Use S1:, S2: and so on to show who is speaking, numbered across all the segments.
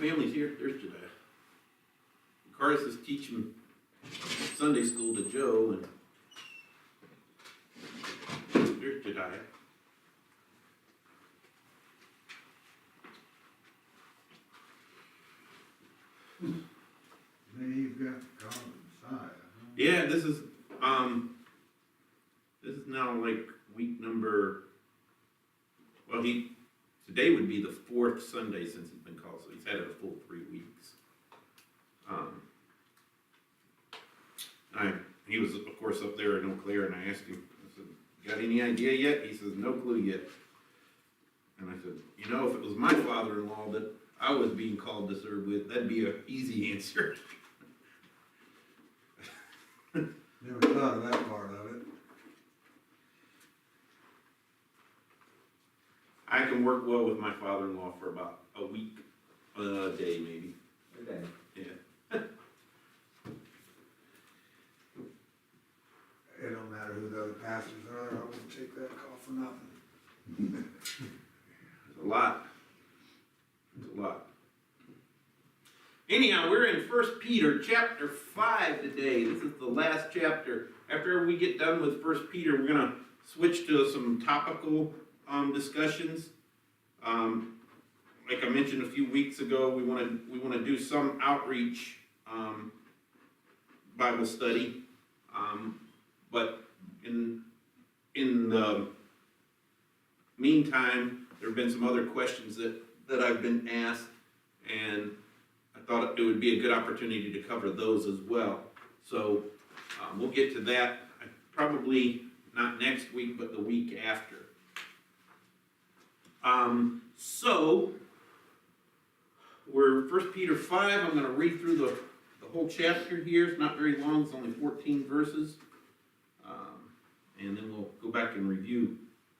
S1: family's here Thursday. Cardis is teaching Sunday school to Joe and there's Jediah.
S2: Then you've got God inside.
S1: Yeah, this is now like week number, well, today would be the 4th Sunday since he's been called, so he's had it a full 3 weeks. He was, of course, up there in Eau Claire, and I asked him, I said, got any idea yet? He says, no clue yet. And I said, you know, if it was my father-in-law that I was being called to serve with, that'd be an easy answer.
S2: Never thought of that part of it.
S1: I can work well with my father-in-law for about a week, a day maybe.
S3: A day.
S1: Yeah.
S2: It don't matter who the other pastors are, I wouldn't take that call for nothing.
S1: It's a lot. It's a lot. Anyhow, we're in 1 Peter chapter 5 today. This is the last chapter. After we get done with 1 Peter, we're going to switch to some topical discussions. Like I mentioned a few weeks ago, we want to do some outreach Bible study. But in the meantime, there have been some other questions that I've been asked, and I thought it would be a good opportunity to cover those as well. So we'll get to that probably not next week, but the week after. So we're 1 Peter 5. I'm going to read through the whole chapter here. It's not very long. It's only 14 verses. And then we'll go back and review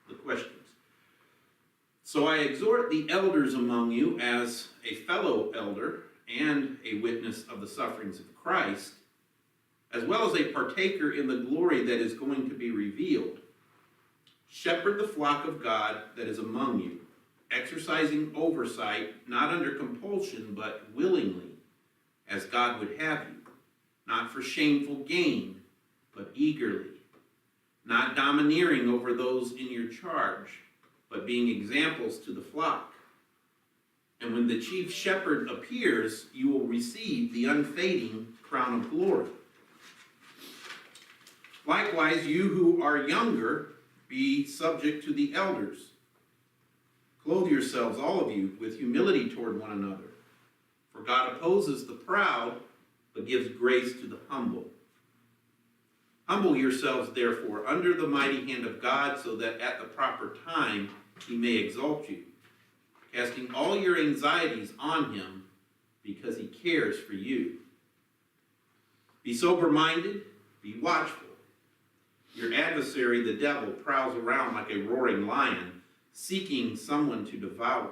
S1: the questions. So I exhort the elders among you as a fellow elder and a witness of the sufferings of Christ, as well as a partaker in the glory that is going to be revealed. Shepherd the flock of God that is among you, exercising oversight, not under compulsion, but willingly, as God would have you, not for shameful gain, but eagerly, not domineering over those in your charge, but being examples to the flock. And when the chief shepherd appears, you will receive the unfading crown of glory. Likewise, you who are younger, be subject to the elders. Clothe yourselves, all of you, with humility toward one another. For God opposes the proud, but gives grace to the humble. Humble yourselves, therefore, under the mighty hand of God, so that at the proper time he may exalt you, casting all your anxieties on him, because he cares for you. Be sober-minded, be watchful. Your adversary, the devil, prowls around like a roaring lion, seeking someone to devour.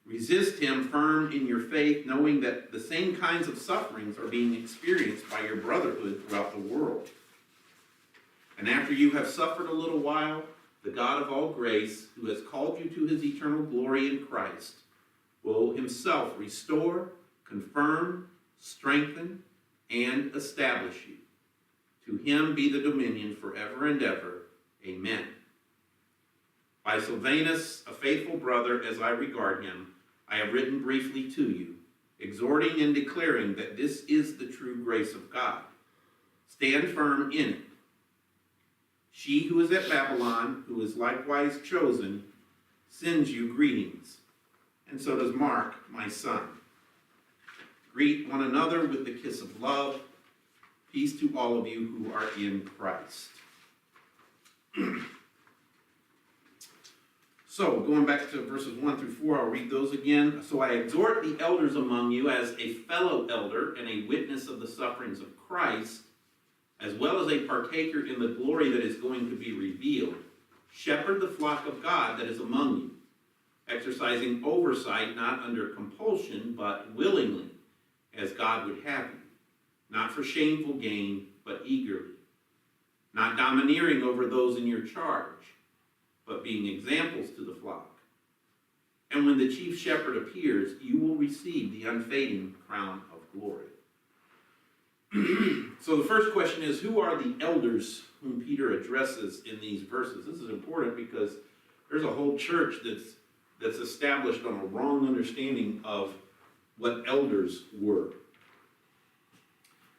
S1: Resist him firm in your faith, knowing that the same kinds of sufferings are being experienced by your brotherhood throughout the world. And after you have suffered a little while, the God of all grace, who has called you to his eternal glory in Christ, will himself restore, confirm, strengthen, and establish you. To him be the dominion forever and ever. Amen. By Silvanus, a faithful brother as I regard him, I have written briefly to you, exhorting and declaring that this is the true grace of God. Stand firm in it. She who is at Babylon, who is likewise chosen, sends you greetings, and so does Mark, my son. Greet one another with the kiss of love. Peace to all of you who are in Christ. So, going back to verses 1 through 4, I'll read those again. So I exhort the elders among you as a fellow elder and a witness of the sufferings of Christ, as well as a partaker in the glory that is going to be revealed. Shepherd the flock of God that is among you, exercising oversight not under compulsion, but willingly, as God would have you, not for shameful gain, but eagerly, not domineering over those in your charge, but being examples to the flock. And when the chief shepherd appears, you will receive the unfading crown of glory. So the first question is, who are the elders whom Peter addresses in these verses? This is important because there's a whole church that's established on a wrong understanding of what elders were.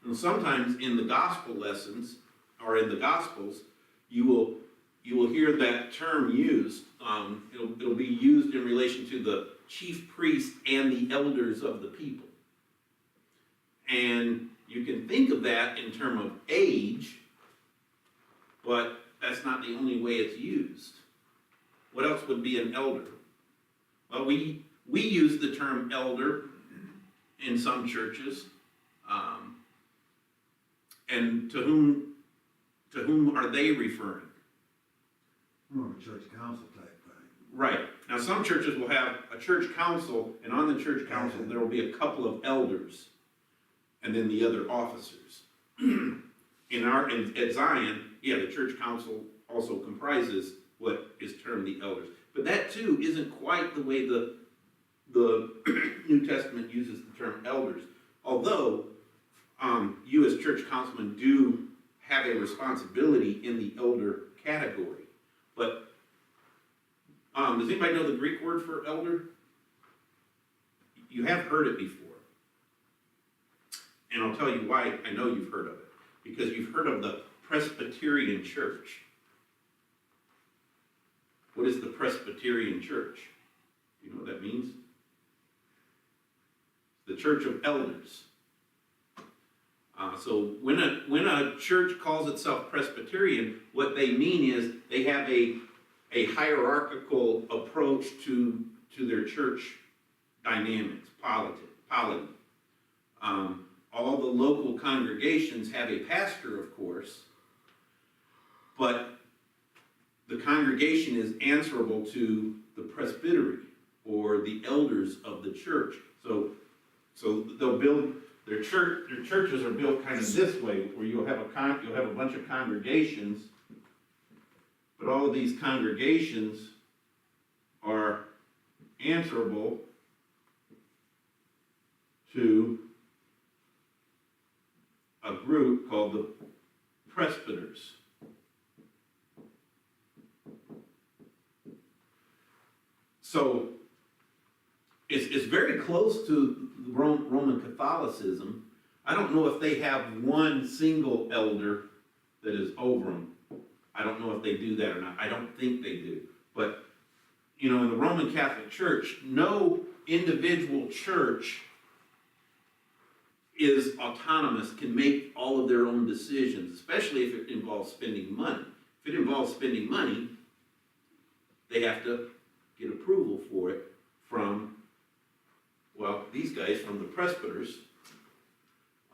S1: And sometimes in the gospel lessons, or in the gospels, you will hear that term used. It'll be used in relation to the chief priest and the elders of the people. And you can think of that in terms of age, but that's not the only way it's used. What else would be an elder? Well, we use the term elder in some churches, and to whom are they referring?
S2: More of a church council type thing.
S1: Right. Now, some churches will have a church council, and on the church council there will be a couple of elders, and then the other officers. At Zion, yeah, the church council also comprises what is termed the elders. But that too isn't quite the way the New Testament uses the term elders. Although you as church councilmen do have a responsibility in the elder category. But does anybody know the Greek word for elder? You have heard it before. And I'll tell you why I know you've heard of it. Because you've heard of the Presbyterian Church. What is the Presbyterian Church? Do you know what that means? The Church of Elders. So when a church calls itself Presbyterian, what they mean is they have a hierarchical approach to their church dynamics, polity. All the local congregations have a pastor, of course, but the congregation is answerable to the presbytery or the elders of the church. So they'll build their churches are built kind of this way, where you'll have a bunch of congregations, but all of these congregations are answerable to a group called the presbyters. So it's very close to Roman Catholicism. I don't know if they have one single elder that is over them. I don't know if they do that or not. I don't think they do. But, in the Roman Catholic Church, no individual church is autonomous, can make all of their own decisions, especially if it involves spending money. If it involves spending money, they have to get approval for it from, these guys from the presbyters.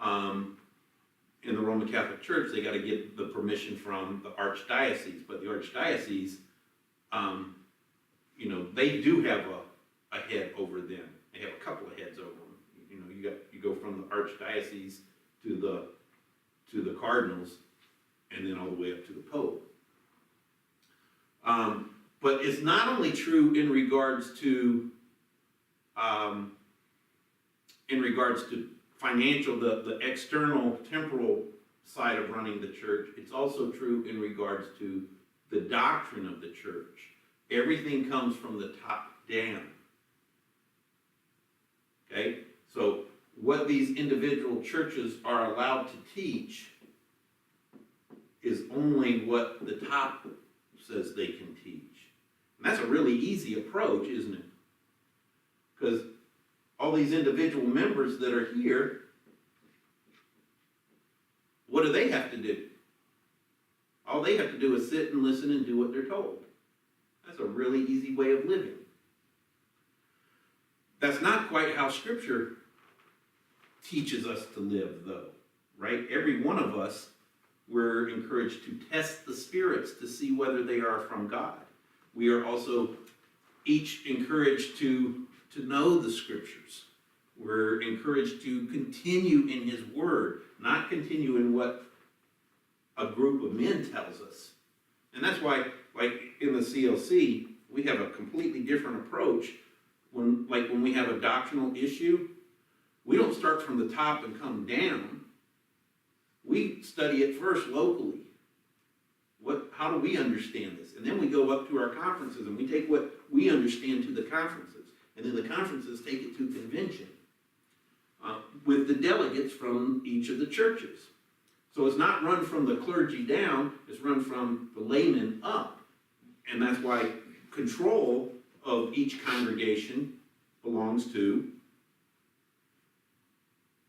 S1: In the Roman Catholic Church, they got to get the permission from the archdiocese, but the archdiocese, they do have a head over them. They have a couple of heads over them. You go from the archdiocese to the cardinals, and then all the way up to the pope. But it's not only true in regards to financial, the external temporal side of running the church. It's also true in regards to the doctrine of the church. Everything comes from the top down. Okay? So what these individual churches are allowed to teach is only what the top says they can teach. And that's a really easy approach, isn't it? Because all these individual members that are here, what do they have to do? All they have to do is sit and listen and do what they're told. That's a really easy way of living. That's not quite how Scripture teaches us to live, though, right? Every one of us, we're encouraged to test the spirits to see whether they are from God. We are also each encouraged to know the Scriptures. We're encouraged to continue in His Word, not continue in what a group of men tells us. And that's why, like in the CLC, we have a completely different approach when we have a doctrinal issue, we don't start from the top and come down. We study it first locally. How do we understand this? And then we go up to our conferences and we take what we understand to the conferences. And then the conferences take it to convention with the delegates from each of the churches. So it's not run from the clergy down, it's run from the laymen up. And that's why control of each congregation belongs to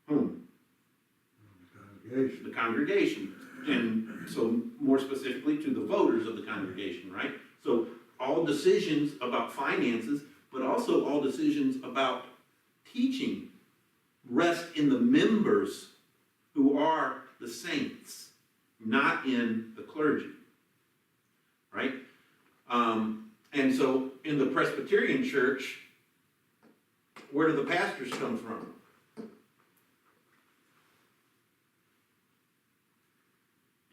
S1: whom?
S2: Congregation.
S1: The congregation. And so more specifically to the voters of the congregation, right? So all decisions about finances, but also all decisions about teaching rest in the members who are the saints, not in the clergy, right? And so in the Presbyterian church, where do the pastors come from?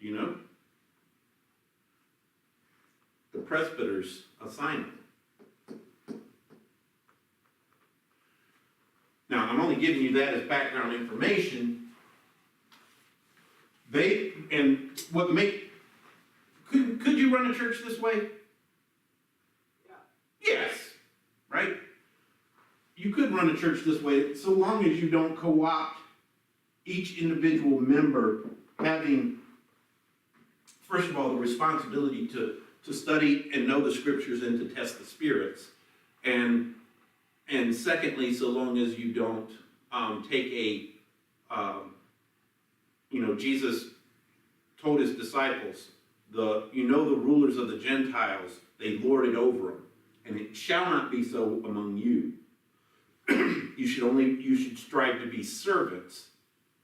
S1: Do you know? The presbyters assign them. Now, I'm only giving you that as background information. Could you run a church this way?
S3: Yeah.
S1: Yes, right? You could run a church this way so long as you don't co-opt each individual member having, first of all, the responsibility to study and know the scriptures and to test the spirits. And secondly, so long as you don't take Jesus told his disciples, the rulers of the Gentiles, they lord it over them, and it shall not be so among you. You should strive to be servants,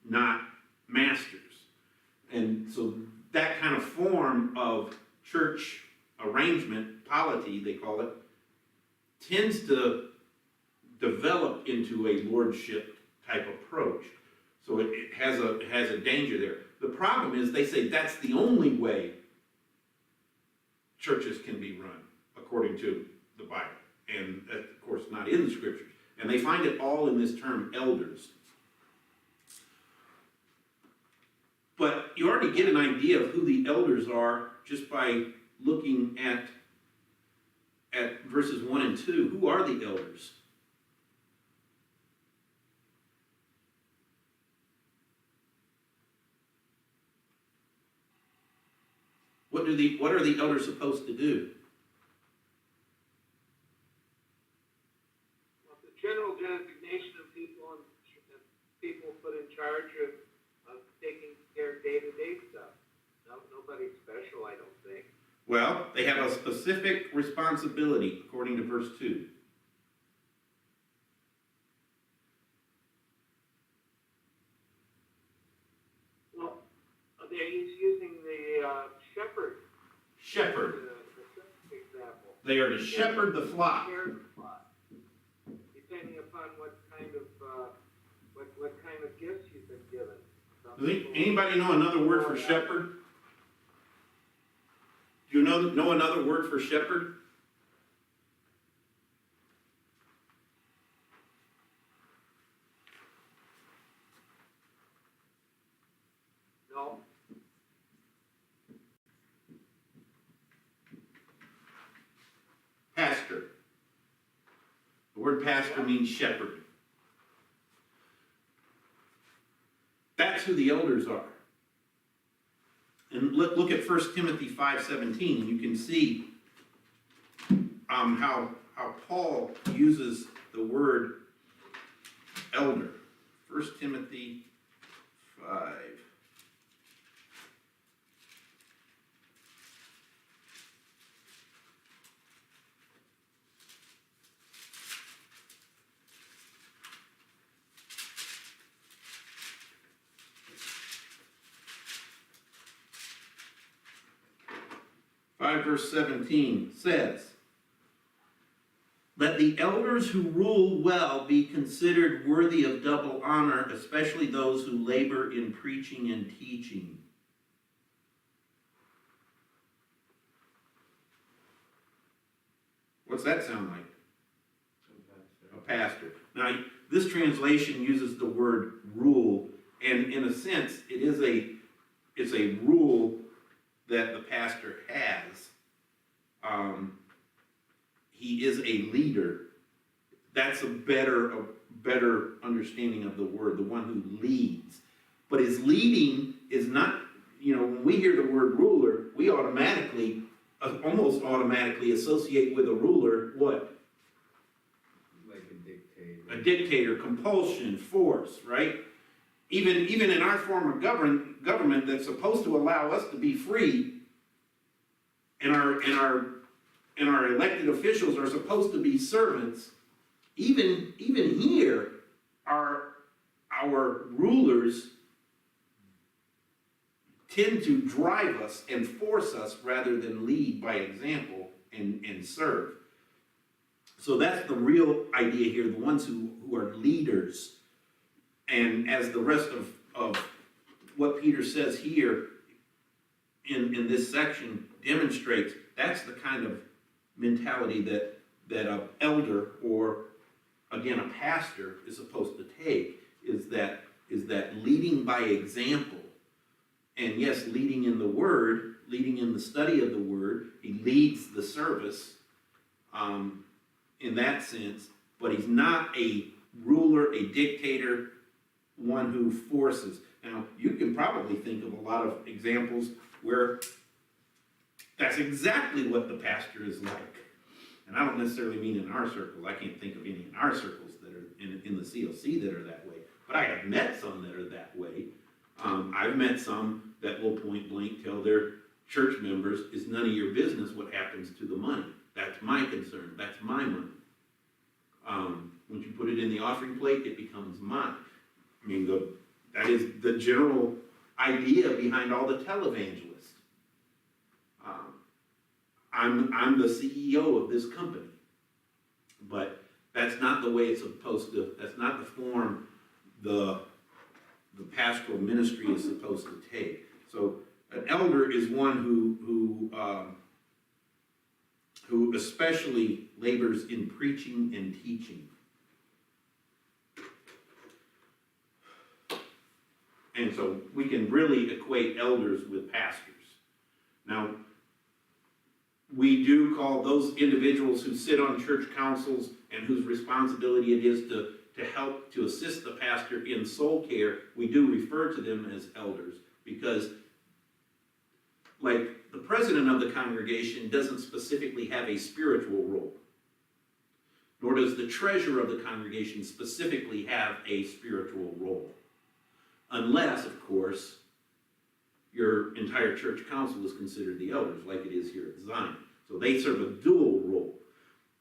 S1: not masters. And so that kind of form of church arrangement, polity they call it, tends to develop into a lordship type approach. So it has a danger there. The problem is they say that's the only way churches can be run, according to the Bible. And that's, of course, not in the scriptures. And they find it all in this term elders. But you already get an idea of who the elders are just by looking at verses 1 and 2. Who are the elders? What are the elders supposed to do?
S3: Well, the general designation of people put in charge of taking care of day-to-day stuff. Nobody special, I don't think.
S1: Well, they have a specific responsibility, according to verse 2.
S3: Well, they're using the shepherd.
S1: Shepherd.
S3: The example.
S1: They are to shepherd the flock.
S3: Care of the flock. Depending upon what kind of gifts you've been given.
S1: Does anybody know another word for shepherd? Do you know another word for shepherd?
S3: No.
S1: Pastor. The word pastor means shepherd. That's who the elders are. And look at 1 Timothy 5:17. You can see how Paul uses the word elder. 1 Timothy 5. Verse 17 says, "Let the elders who rule well be considered worthy of double honor, especially those who labor in preaching and teaching." What's that sound like?
S4: Sometimes
S1: pastor. Now, this translation uses the word rule, and in a sense, it's a rule that the pastor has. He is a leader. That's a better understanding of the word, the one who leads. But his leading is not, when we hear the word ruler, we almost automatically associate with a ruler what?
S4: Like a dictator.
S1: A dictator, compulsion, force, right? Even in our form of government that's supposed to allow us to be free, and our elected officials are supposed to be servants, even here, our rulers tend to drive us and force us rather than lead by example and serve. So that's the real idea here, the ones who are leaders. And as the rest of what Peter says here in this section demonstrates, that's the kind of mentality that an elder, or again a pastor, is supposed to take, is that leading by example. And yes, leading in the word, leading in the study of the word, he leads the service in that sense, but he's not a ruler, a dictator, one who forces. Now, you can probably think of a lot of examples where that's exactly what the pastor is like. And I don't necessarily mean in our circles. I can't think of any in our circles that are in the COC that are that way. But I have met some that are that way. I've met some that will point blank tell their church members, it's none of your business what happens to the money. That's my concern. That's my money. Once you put it in the offering plate, it becomes mine. I mean, that is the general idea behind all the televangelists. I'm the CEO of this company, but that's not the way it's supposed to. That's not the form the pastoral ministry is supposed to take. So an elder is one who especially labors in preaching and teaching. And so we can really equate elders with pastors. Now, we do call those individuals who sit on church councils and whose responsibility it is to help, to assist the pastor in soul care, we do refer to them as elders, because like the president of the congregation doesn't specifically have a spiritual role, nor does the treasurer of the congregation specifically have a spiritual role. Unless, of course, your entire church council is considered the elders, like it is here at Zion. So they serve a dual role.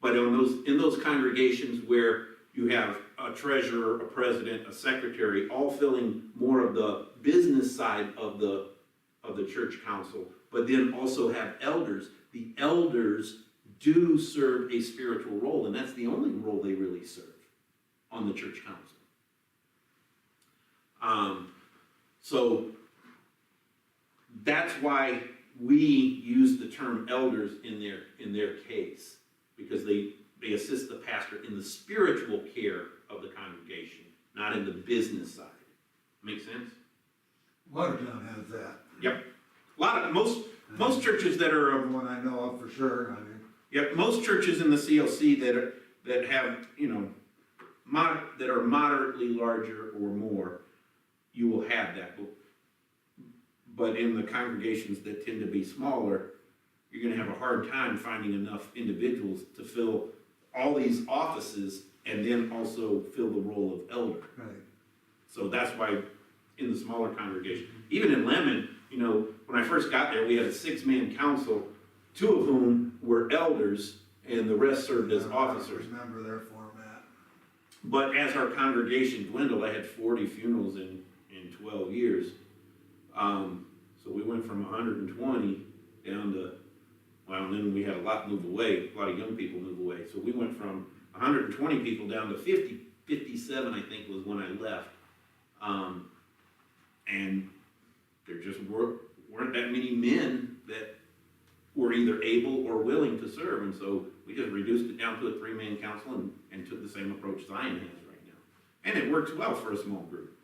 S1: But in those congregations where you have a treasurer, a president, a secretary, all filling more of the business side of the church council, but then also have elders, the elders do serve a spiritual role, and that's the only role they really serve on the church council. So that's why we use the term elders in their case, because they assist the pastor in the spiritual care of the congregation, not in the business side. Make sense?
S2: Watertown has that.
S1: Yep. Most churches that are
S2: The one I know of for sure, I mean.
S1: Yep, most churches in the CLC that have, that are moderately larger or more, you will have that. But in the congregations that tend to be smaller, you're gonna have a hard time finding enough individuals to fill all these offices and then also fill the role of elder.
S2: Right.
S1: So that's why in the smaller congregation, even in Lemon, when I first got there, we had a 6-man council, 2 of whom were elders and the rest served as officers.
S2: I remember their format.
S1: But as our congregation dwindled, I had 40 funerals in 12 years. So we went from 120 down to, and then we had a lot move away, a lot of young people move away. So we went from 120 people down to 50, 57, I think was when I left. And there just weren't that many men that were either able or willing to serve. And so we just reduced it down to a 3-man council and took the same approach Zion has right now. And it works well for a small group.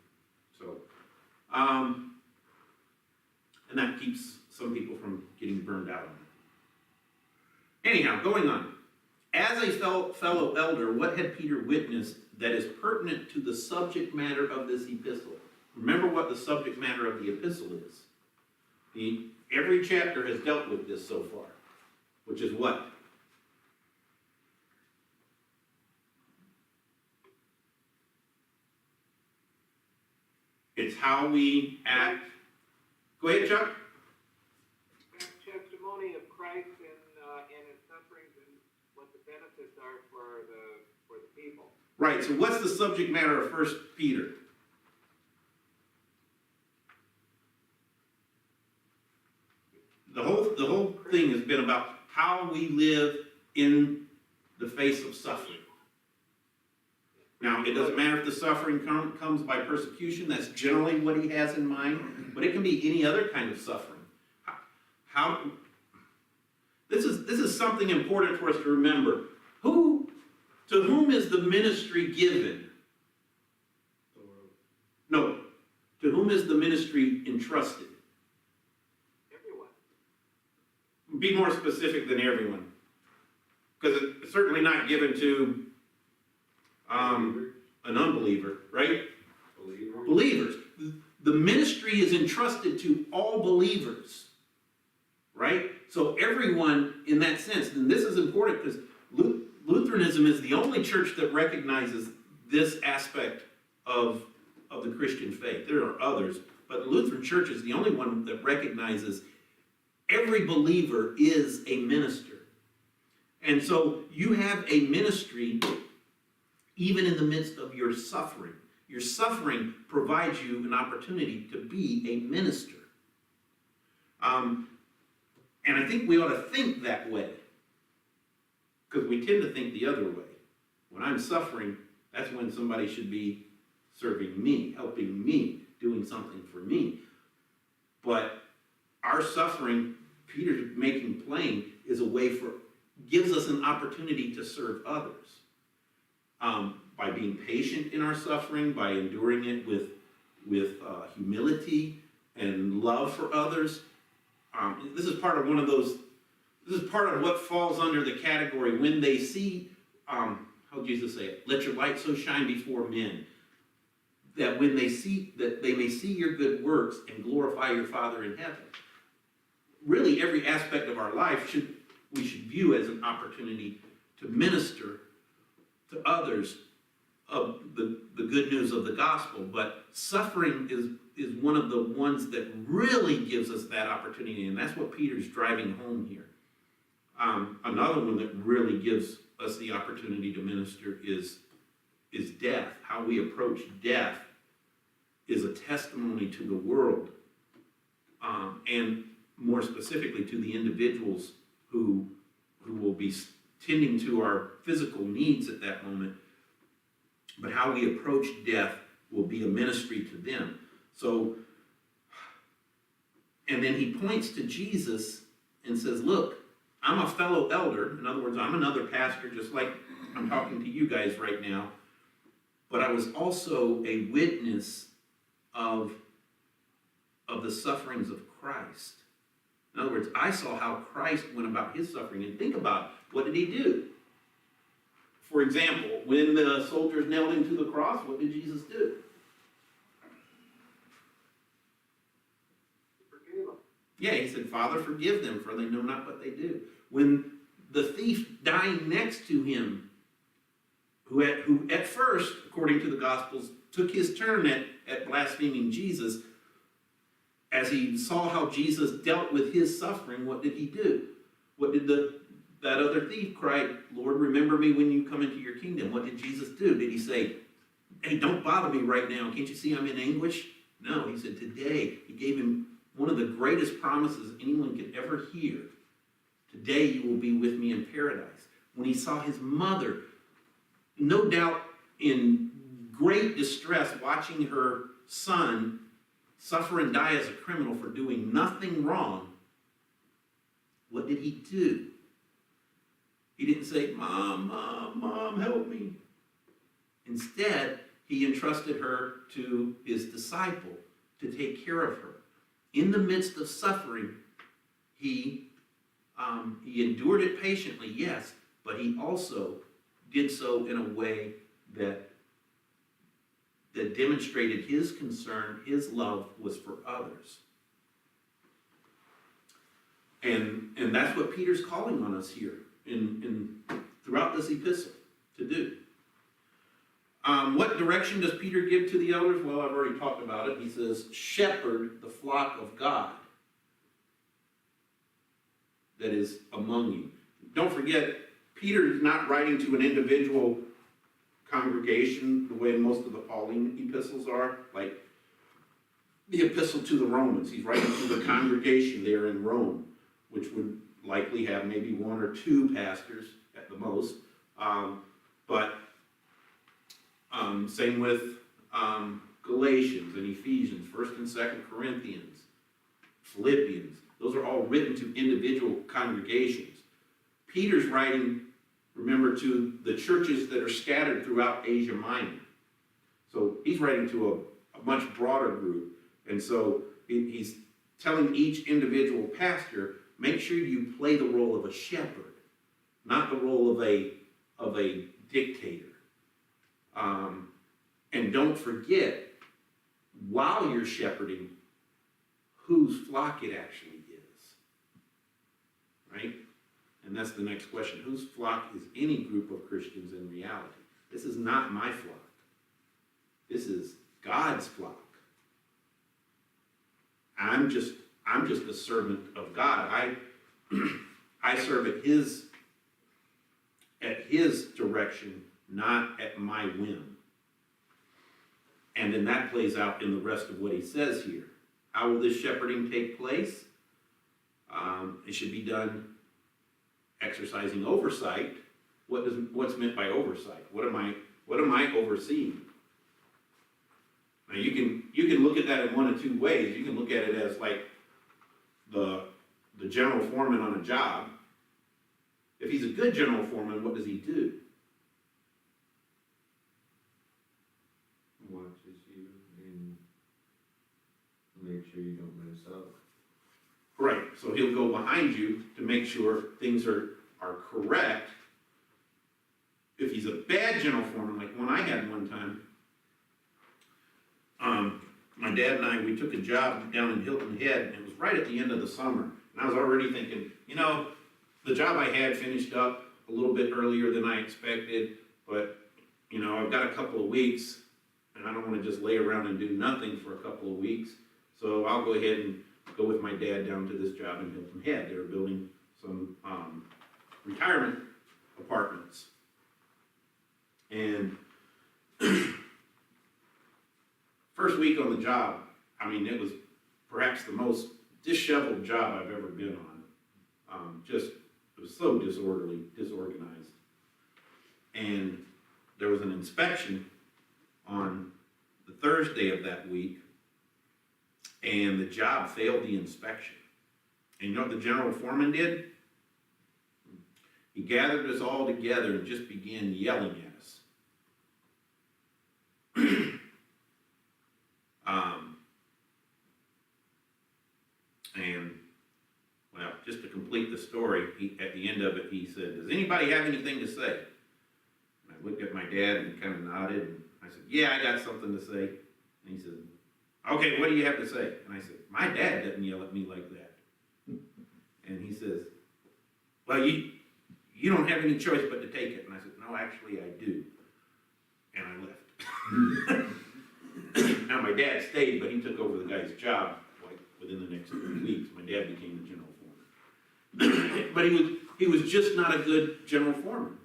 S1: So, and that keeps some people from getting burned out on it. Anyhow, going on. As a fellow elder, what had Peter witnessed that is pertinent to the subject matter of this epistle? Remember what the subject matter of the epistle is. Every chapter has dealt with this so far, which is what? It's how we act. Go ahead, Chuck.
S3: Testimony of Christ and his sufferings and what the benefits are for the people.
S1: Right, so what's the subject matter of 1 Peter? The whole thing has been about how we live in the face of suffering. Now, it doesn't matter if the suffering comes by persecution. That's generally what he has in mind. But it can be any other kind of suffering. This is something important for us to remember. To whom is the ministry given? No. To whom is the ministry entrusted?
S3: Everyone.
S1: Be more specific than everyone. Because it's certainly not given to an unbeliever, right? Believers. The ministry is entrusted to all believers, right? So everyone in that sense, and this is important because Lutheranism is the only church that recognizes this aspect of the Christian faith. There are others, but the Lutheran Church is the only one that recognizes every believer is a minister. And so you have a ministry even in the midst of your suffering. Your suffering provides you an opportunity to be a minister. And I think we ought to think that way. Because we tend to think the other way. When I'm suffering, that's when somebody should be serving me, helping me, doing something for me. But our suffering, Peter's making plain, is a way gives us an opportunity to serve others. By being patient in our suffering, by enduring it with humility and love for others. This is part of this is part of what falls under the category when they see, how did Jesus say it? Let your light so shine before men, that when they may see your good works and glorify your Father in heaven. Really, every aspect of our life we should view as an opportunity to minister to others of the good news of the gospel. But suffering is one of the ones that really gives us that opportunity, and that's what Peter's driving home here. Another one that really gives us the opportunity to minister is death. How we approach death is a testimony to the world, and more specifically to the individuals who will be tending to our physical needs at that moment. But how we approach death will be a ministry to them. So, and then he points to Jesus and says, look, I'm a fellow elder. In other words, I'm another pastor, just like I'm talking to you guys right now. But I was also a witness of the sufferings of Christ. In other words, I saw how Christ went about his suffering. And think about, what did he do? For example, when the soldiers nailed him to the cross, what did Jesus do?
S3: Forgive them.
S1: Yeah, he said, Father, forgive them, for they know not what they do. When the thief dying next to him, who at first, according to the Gospels, took his turn at blaspheming Jesus, as he saw how Jesus dealt with his suffering, what did he do? What did that other thief cry? Lord, remember me when you come into your kingdom. What did Jesus do? Did he say, hey, don't bother me right now. Can't you see I'm in anguish? No, he said today, he gave him one of the greatest promises anyone could ever hear. Today you will be with me in paradise. When he saw his mother, no doubt in great distress, watching her son suffer and die as a criminal for doing nothing wrong, What did he do? He didn't say, Mom, Mom, Mom, help me. Instead, he entrusted her to his disciple to take care of her. In the midst of suffering, he endured it patiently, yes, but he also did so in a way that demonstrated his concern, his love was for others. And that's what Peter's calling on us here throughout this epistle to do. What direction does Peter give to the elders? Well, I've already talked about it. He says, shepherd the flock of God that is among you. Don't forget, Peter is not writing to an individual congregation the way most of the Pauline epistles are, like the epistle to the Romans. He's writing to the congregation there in Rome, which would likely have maybe one or two pastors at the most. Same with Galatians and Ephesians, 1st and 2nd Corinthians, Philippians. Those are all written to individual congregations. Peter's writing, remember, to the churches that are scattered throughout Asia Minor. So he's writing to a much broader group. And so he's telling each individual pastor, make sure you play the role of a shepherd, not the role of a dictator. And don't forget, while you're shepherding, whose flock it actually is. Right? And that's the next question. Whose flock is any group of Christians in reality? This is not my flock. This is God's flock. I'm just a servant of God. I serve at his direction, not at my whim. And then that plays out in the rest of what he says here. How will this shepherding take place? It should be done exercising oversight. What's meant by oversight? What am I overseeing? Now you can look at that in one of two ways. You can look at it as like the general foreman on a job. If he's a good general foreman, what does he do?
S4: Watches you and make sure you don't mess up.
S1: Right, so he'll go behind you to make sure things are correct. If he's a bad general foreman, like one I had one time, my dad and I, we took a job down in Hilton Head, and it was right at the end of the summer. And I was already thinking, the job I had finished up a little bit earlier than I expected, but, I've got a couple of weeks, and I don't want to just lay around and do nothing for a couple of weeks. So I'll go ahead and go with my dad down to this job in Hilton Head. They were building some retirement apartments. And first week on the job, it was perhaps the most disheveled job I've ever been on. It was so disorganized. And there was an inspection on the Thursday of that week, and the job failed the inspection. And you know what the general foreman did? He gathered us all together and just began yelling at us. Just to complete the story, at the end of it, he said, does anybody have anything to say? And I looked at my dad and kind of nodded, and I said, yeah, I got something to say. And he said, okay, what do you have to say? And I said, my dad doesn't yell at me like that. And he says, well, you don't have any choice but to take it. And I said, no, actually I do. And I left. Now my dad stayed, but he took over the guy's job like within the next 3 weeks. My dad became the general foreman. But he was just not a good general foreman.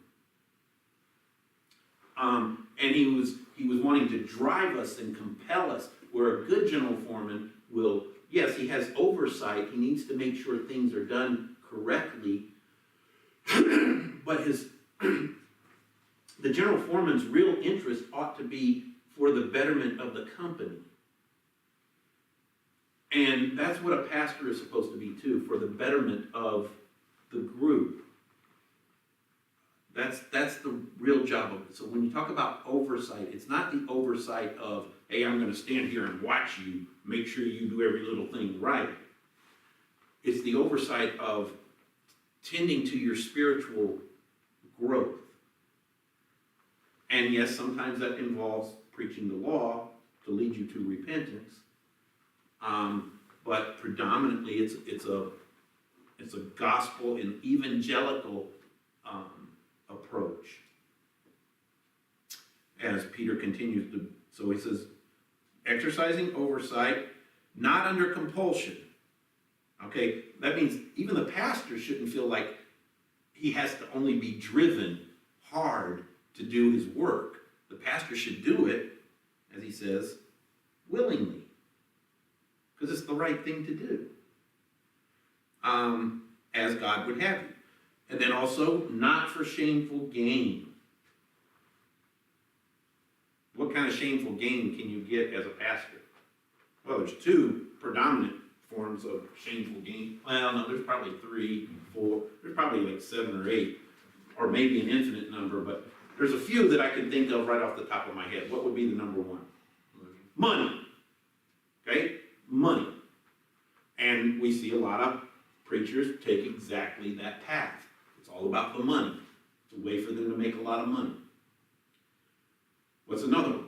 S1: And he was wanting to drive us and compel us, where a good general foreman will, yes, he has oversight, he needs to make sure things are done correctly, but the general foreman's real interest ought to be for the betterment of the company. And that's what a pastor is supposed to be too, for the betterment of the group. That's the real job of it. So when you talk about oversight, it's not the oversight of, hey, I'm gonna stand here and watch you, make sure you do every little thing right. It's the oversight of tending to your spiritual growth. And yes, sometimes that involves preaching the law to lead you to repentance. But predominantly it's a gospel and evangelical approach. As Peter continues to, so he says, exercising oversight, not under compulsion. Okay, that means even the pastor shouldn't feel like he has to only be driven hard to do his work. The pastor should do it, as he says, willingly, because it's the right thing to do, as God would have you. And then also, not for shameful gain. What kind of shameful gain can you get as a pastor? Well, there's two predominant forms of shameful gain. Well, no, there's probably 3, 4, there's probably like 7 or 8, or maybe an infinite number, but there's a few that I can think of right off the top of my head. What would be the number one? Money. Okay? Money. And we see a lot of preachers take exactly that path. It's all about the money. It's a way for them to make a lot of money. What's another one?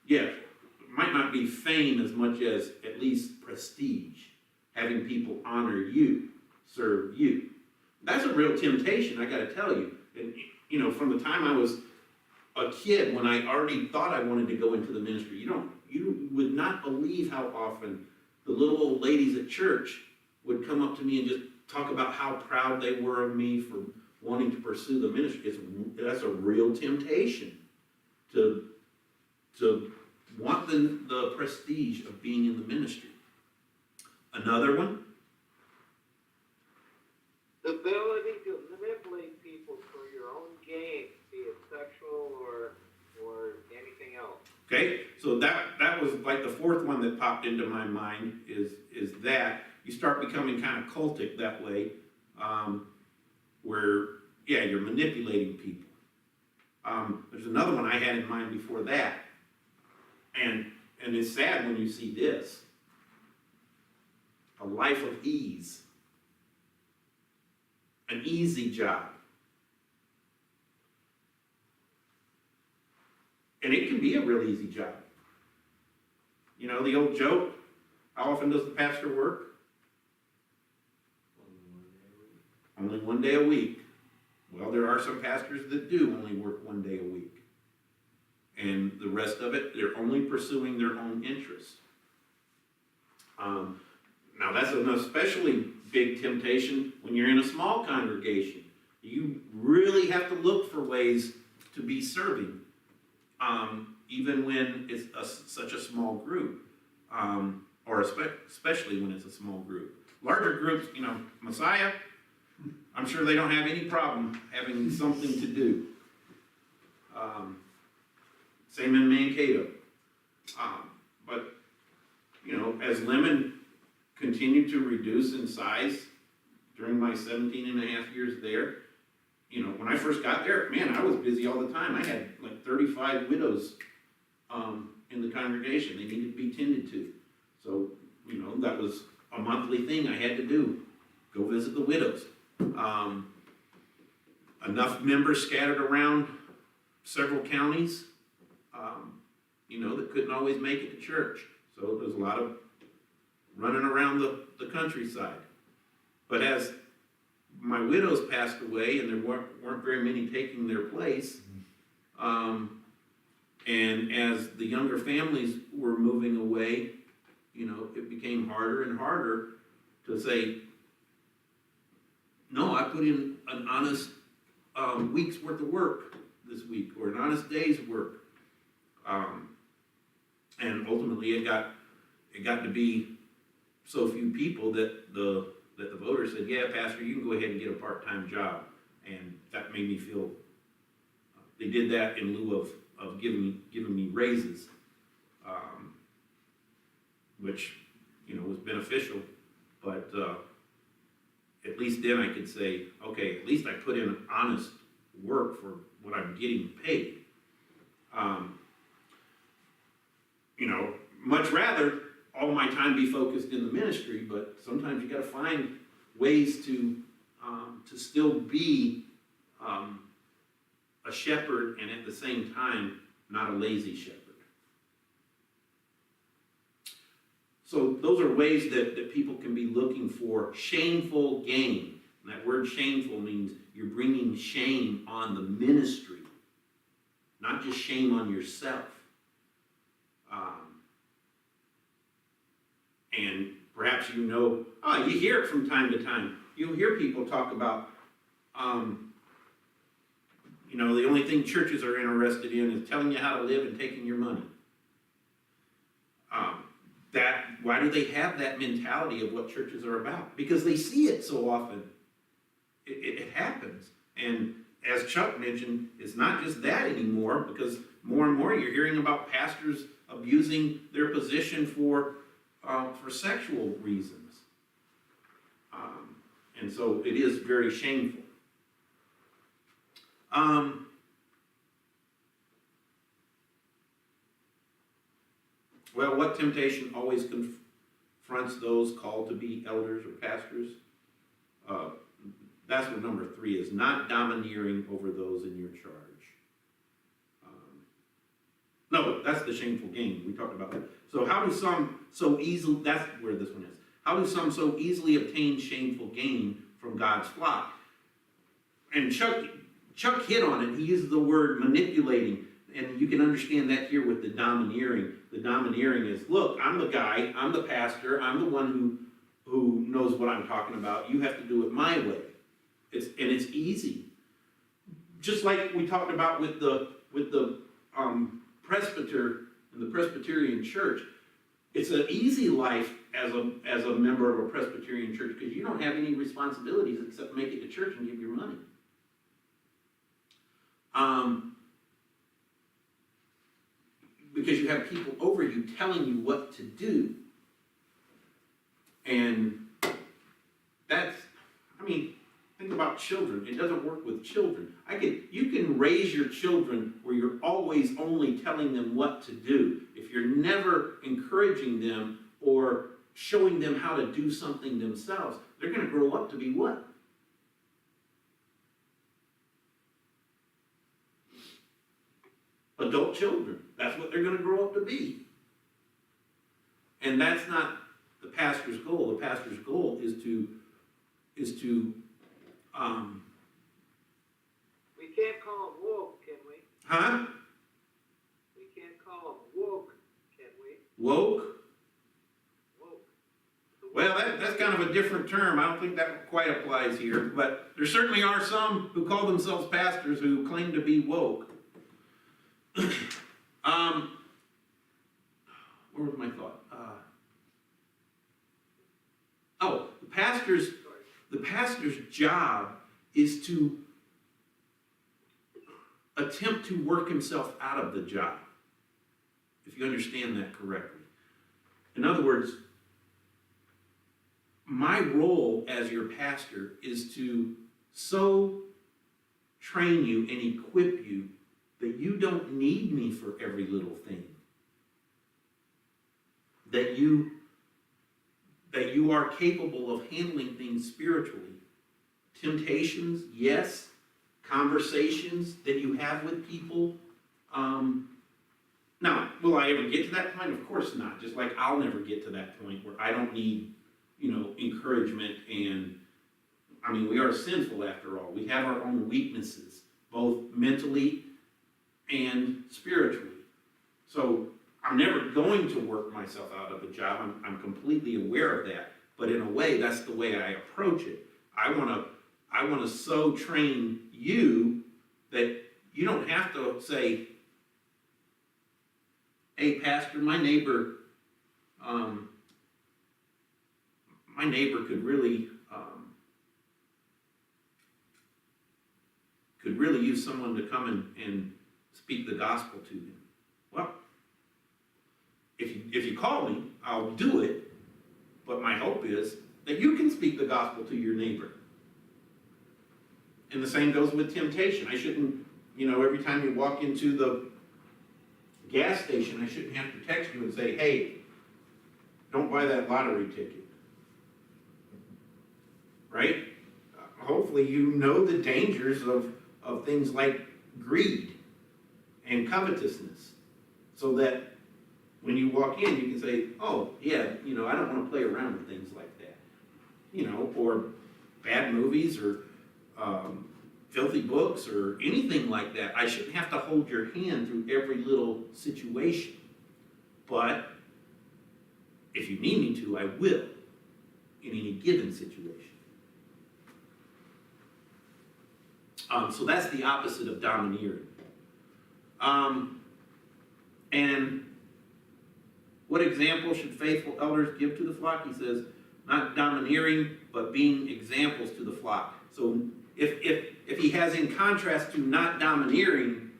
S1: Yeah, it might not be fame as much as at least prestige. Having people honor you, serve you. That's a real temptation, I gotta tell you. And, you know, from the time I was a kid, when I already thought I wanted to go into the ministry, you would not believe how often the little old ladies at church would come up to me and just talk about how proud they were of me for wanting to pursue the ministry. That's a real temptation to want the prestige of being in the ministry. Another one.
S3: The ability to manipulate people for your own gain, be it sexual or anything else.
S1: Okay, so that was like the fourth one that popped into my mind is that you start becoming kind of cultic that way, where, yeah, you're manipulating people. There's another one I had in mind before that, and it's sad when you see this. A life of ease. An easy job. And it can be a real easy job. You know, the old joke, how often does the pastor work? Only one day a week. Well, there are some pastors that do only work 1 day a week. And the rest of it, they're only pursuing their own interests. Now that's an especially big temptation when you're in a small congregation. You really have to look for ways to be serving, even when it's such a small group, or especially when it's a small group. Larger groups, you know, Messiah, I'm sure they don't have any problem having something to do. Same in Mankato. But, you know, as Lemon continued to reduce in size during my 17 and a half years there, you know, when I first got there, man, I was busy all the time. I had like 35 widows in the congregation. They needed to be tended to. So, you know, that was a monthly thing I had to do. Go visit the widows. Enough members scattered around several counties, you know, that couldn't always make it to church. So there's a lot of running around the countryside. But as my widows passed away and there weren't very many taking their place, and as the younger families were moving away, you know, it became harder and harder to say, no, I put in an honest week's worth of work this week, or an honest day's work. And ultimately it got to be so few people that the voters said, yeah, Pastor, you can go ahead and get a part-time job. And that made me feel, they did that in lieu of giving me raises, which, you know, was beneficial, but at least then I could say, okay, at least I put in honest work for what I'm getting paid. You know, much rather all my time be focused in the ministry, but sometimes you gotta find ways to still be a shepherd and at the same time not a lazy shepherd. So those are ways that people can be looking for shameful gain. And that word shameful means you're bringing shame on the ministry, not just shame on yourself. And perhaps you know, you hear it from time to time. You'll hear people talk about, you know, the only thing churches are interested in is telling you how to live and taking your money. Why do they have that mentality of what churches are about? Because they see it so often. It happens. And as Chuck mentioned, it's not just that anymore, because more and more you're hearing about pastors abusing their position for sexual reasons. And so it is very shameful. Well, what temptation always confronts those called to be elders or pastors? That's what number 3 is, not domineering over those in your charge. No, that's the shameful gain. We talked about that. So how do some so easily, that's where this one is. How do some so easily obtain shameful gain from God's flock? And Chuck hit on it. He uses the word manipulating. And you can understand that here with the domineering. The domineering is, look, I'm the guy, I'm the pastor, I'm the one who knows what I'm talking about. You have to do it my way. It's easy. Just like we talked about with the presbyter in the Presbyterian church. It's an easy life as a member of a Presbyterian church because you don't have any responsibilities except make it to church and give your money. Because you have people over you telling you what to do. And that's, I mean, think about children. It doesn't work with children. You can raise your children where you're always only telling them what to do. If you're never encouraging them or showing them how to do something themselves, they're going to grow up to be what? Adult children. That's what they're going to grow up to be. And that's not the pastor's goal. The pastor's goal is to
S3: We can't call them woke, can we?
S1: huh?
S3: We can't call them woke, can we?
S1: Woke?
S3: Woke.
S1: Well, that's kind of a different term. I don't think that quite applies here. But there certainly are some who call themselves pastors who claim to be woke. Where was my thought? The pastor's job is to attempt to work himself out of the job, if you understand that correctly. In other words, my role as your pastor is to so train you and equip you that you don't need me for every little thing. That you are capable of handling things spiritually. Temptations, yes. Conversations that you have with people. Now, will I ever get to that point? Of course not. Just like I'll never get to that point where I don't need, encouragement. And, I mean, we are sinful after all. We have our own weaknesses, both mentally and spiritually. So I'm never going to work myself out of a job. I'm completely aware of that. But in a way, that's the way I approach it. I want to so train you that you don't have to say, hey, pastor, my neighbor could really use someone to come and speak the gospel to him. Well, if you call me, I'll do it. But my hope is that you can speak the gospel to your neighbor. And the same goes with temptation. I shouldn't, every time you walk into the gas station, I shouldn't have to text you and say, hey, don't buy that lottery ticket. Right? Hopefully you know the dangers of things like greed and covetousness, so that when you walk in, you can say, oh, yeah, I don't want to play around with things like that. Or bad movies, or filthy books, or anything like that. I shouldn't have to hold your hand through every little situation. But if you need me to, I will, in any given situation. So that's the opposite of domineering. And what example should faithful elders give to the flock? He says, not domineering, but being examples to the flock. So if he has in contrast to not domineering,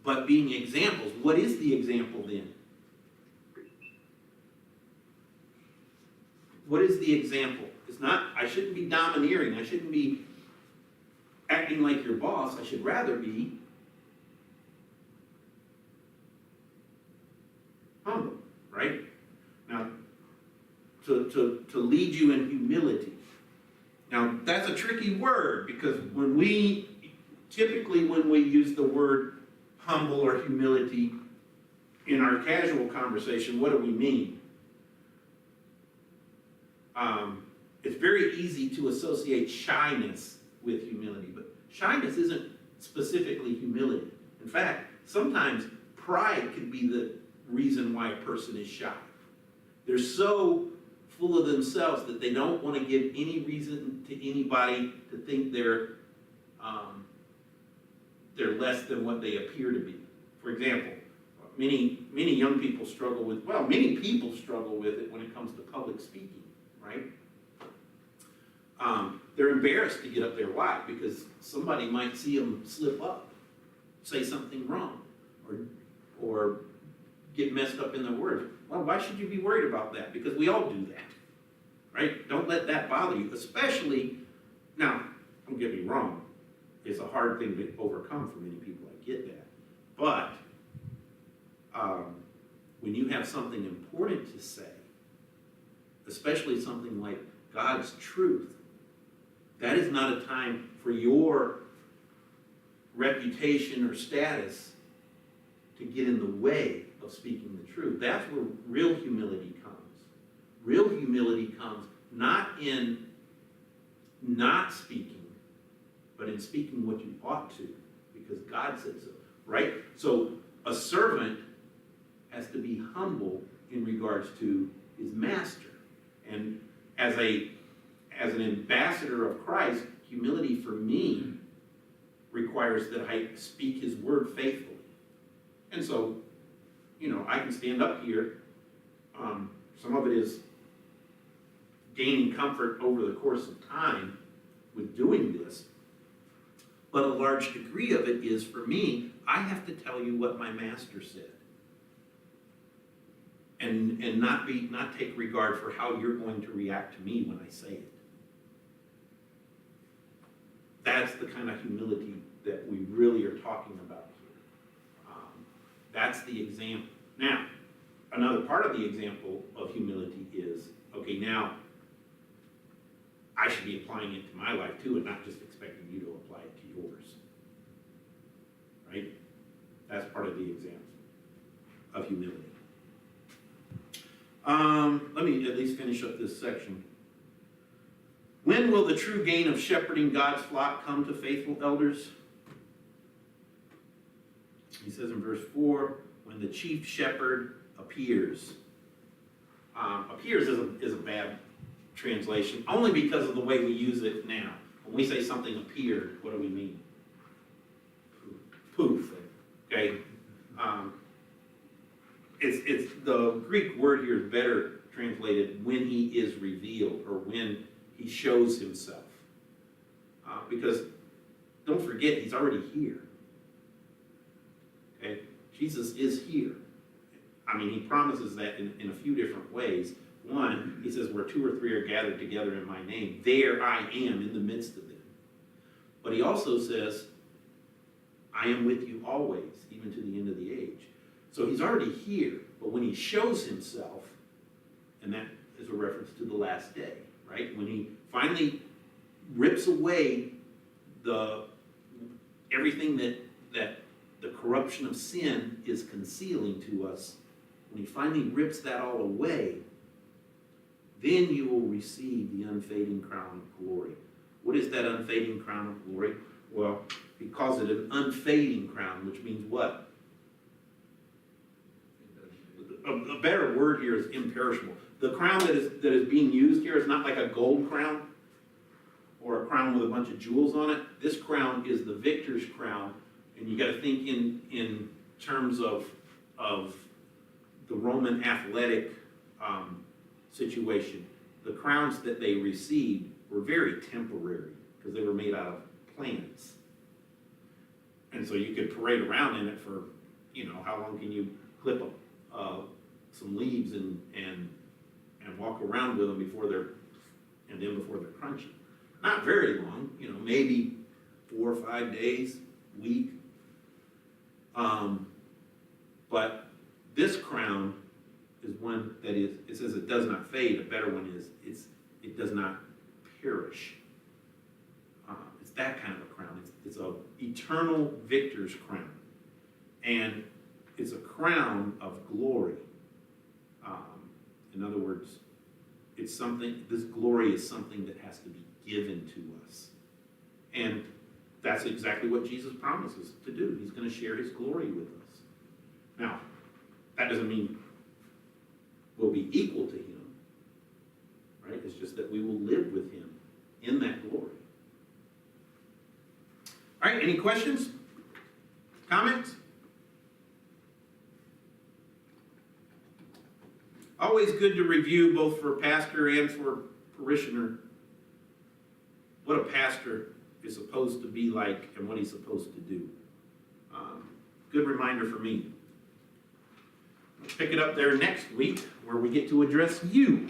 S1: but being examples, what is the example then? What is the example? It's not, I shouldn't be domineering. I shouldn't be acting like your boss. I should rather be humble, right? Now, to lead you in humility. Now, that's a tricky word, because typically when we use the word humble or humility in our casual conversation, what do we mean? It's very easy to associate shyness with humility, but shyness isn't specifically humility. In fact, sometimes pride can be the reason why a person is shy. They're so full of themselves that they don't want to give any reason to anybody to think they're less than what they appear to be. For example, many young people struggle with, many people struggle with it when it comes to public speaking, right? They're embarrassed to get up there. Why? Because somebody might see them slip up, say something wrong, or get messed up in their words. Well, why should you be worried about that? Because we all do that, right? Don't let that bother you, especially, now, don't get me wrong, it's a hard thing to overcome for many people, I get that. But when you have something important to say, especially something like God's truth, that is not a time for your reputation or status to get in the way of speaking the truth. That's where real humility comes. Real humility comes not in not speaking, but in speaking what you ought to, because God said so, right? So a servant has to be humble in regards to his master. And as an ambassador of Christ, humility for me requires that I speak his word faithfully. And so, I can stand up here. Some of it is gaining comfort over the course of time with doing this. But a large degree of it is, for me, I have to tell you what my master said. And not take regard for how you're going to react to me when I say it. That's the kind of humility that we really are talking about here. That's the example. Now, another part of the example of humility is, okay, now I should be applying it to my life too, and not just expecting you to apply it to yours. Right? That's part of the example of humility. Let me at least finish up this section. When will the true gain of shepherding God's flock come to faithful elders? He says in verse 4, when the chief shepherd appears. Appears is a bad translation, only because of the way we use it now. When we say something appeared, what do we mean? Poof. Okay? It's the Greek word here is better translated when he is revealed, or when he shows himself. Because don't forget, he's already here. Okay? Jesus is here. I mean, he promises that in a few different ways. 1, he says, where 2 or 3 are gathered together in my name, there I am in the midst of them. But he also says, I am with you always, even to the end of the age. So he's already here, but when he shows himself, and that is a reference to the last day, right? When he finally rips away everything that the corruption of sin is concealing to us, when he finally rips that all away, then you will receive the unfading crown of glory. What is that unfading crown of glory? Well, he calls it an unfading crown, which means what? A better word here is imperishable. The crown that is being used here is not like a gold crown or a crown with a bunch of jewels on it. This crown is the victor's crown, and you got to think in terms of the Roman athletic situation. The crowns that they received were very temporary because they were made out of plants. And so you could parade around in it for, how long can you clip some leaves and walk around with them before they're crunchy. Not very long, maybe 4 or 5 days, week. But this crown is one that it says it does not fade. A better one is it does not perish. It's that kind of a crown. It's an eternal victor's crown. And it's a crown of glory. In other words, this glory is something that has to be given to us. And that's exactly what Jesus promises to do. He's going to share his glory with us. Now, that doesn't mean we'll be equal to him, right? It's just that we will live with him in that glory. All right, any questions? Comments? Always good to review, both for pastor and for parishioner, what a pastor is supposed to be like and what he's supposed to do. Good reminder for me. I'll pick it up there next week where we get to address you.